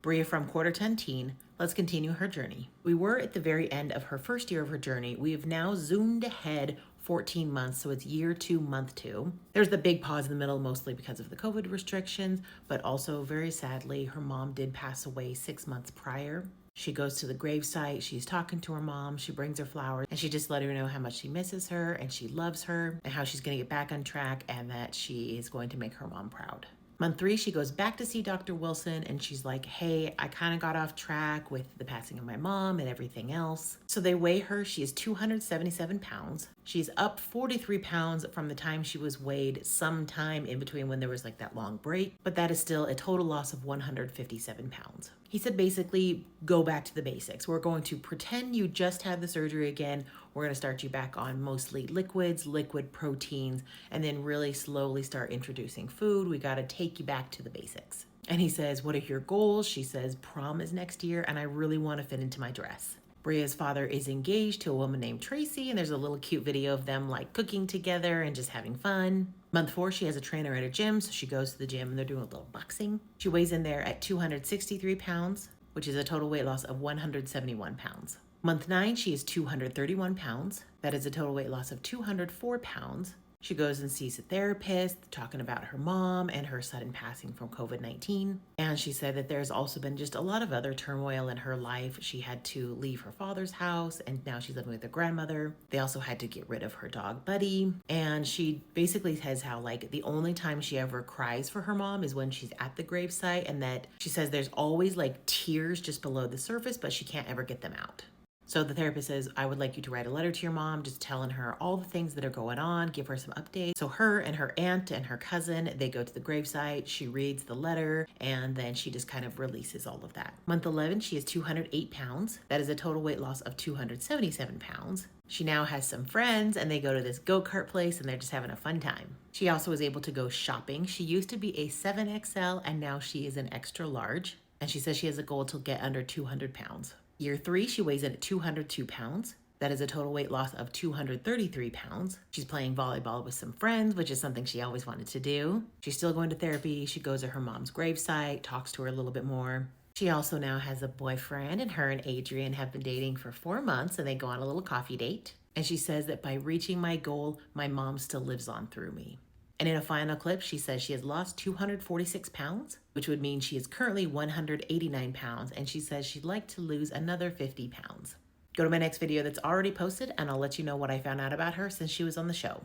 Breia from quarter 10 teen. Let's continue her journey. We were at the very end of her first year of her journey. We have now zoomed ahead 14 months, so it's year 2, month 2. There's the big pause in the middle, mostly because of the COVID restrictions, but also very sadly, her mom did pass away 6 months prior. She goes to the gravesite, she's talking to her mom, she brings her flowers, and she just let her know how much she misses her and she loves her and how she's gonna get back on track and that she is going to make her mom proud. Month 3, she goes back to see Dr. Wilson and she's like, hey, I kind of got off track with the passing of my mom and everything else. So they weigh her. She is 277 pounds. She's up 43 pounds from the time she was weighed sometime in between when there was like that long break, but that is still a total loss of 157 pounds. He said basically, go back to the basics. We're going to pretend you just had the surgery again. We're going to start you back on mostly liquids, liquid proteins, and then really slowly start introducing food. We got to take you back to the basics. And he says, what are your goals? She says, prom is next year, and I really want to fit into my dress. Breia's father is engaged to a woman named Tracy, and there's a little cute video of them like cooking together and just having fun. Month 4, she has a trainer at a gym, so she goes to the gym and they're doing a little boxing. She weighs in there at 263 pounds, which is a total weight loss of 171 pounds. Month 9, she is 231 pounds. That is a total weight loss of 204 pounds. She goes and sees a therapist talking about her mom and her sudden passing from COVID-19. And she said that there's also been just a lot of other turmoil in her life. She had to leave her father's house and now she's living with her grandmother. They also had to get rid of her dog Buddy. And she basically says how like the only time she ever cries for her mom is when she's at the gravesite, and that she says there's always like tears just below the surface, but she can't ever get them out. So the therapist says, I would like you to write a letter to your mom, just telling her all the things that are going on, give her some updates. So her and her aunt and her cousin, they go to the gravesite, she reads the letter, and then she just kind of releases all of that. Month 11, she is 208 pounds. That is a total weight loss of 277 pounds. She now has some friends and they go to this go-kart place and they're just having a fun time. She also is able to go shopping. She used to be a 7XL and now she is an extra large. And she says she has a goal to get under 200 pounds. Year 3, she weighs in at 202 pounds. That is a total weight loss of 233 pounds. She's playing volleyball with some friends, which is something she always wanted to do. She's still going to therapy. She goes to her mom's gravesite, talks to her a little bit more. She also now has a boyfriend, and her and Adrian have been dating for 4 months, and they go on a little coffee date. And she says that by reaching my goal, my mom still lives on through me. And in a final clip, she says she has lost 246 pounds, which would mean she is currently 189 pounds, and she says she'd like to lose another 50 pounds. Go to my next video that's already posted, and I'll let you know what I found out about her since she was on the show.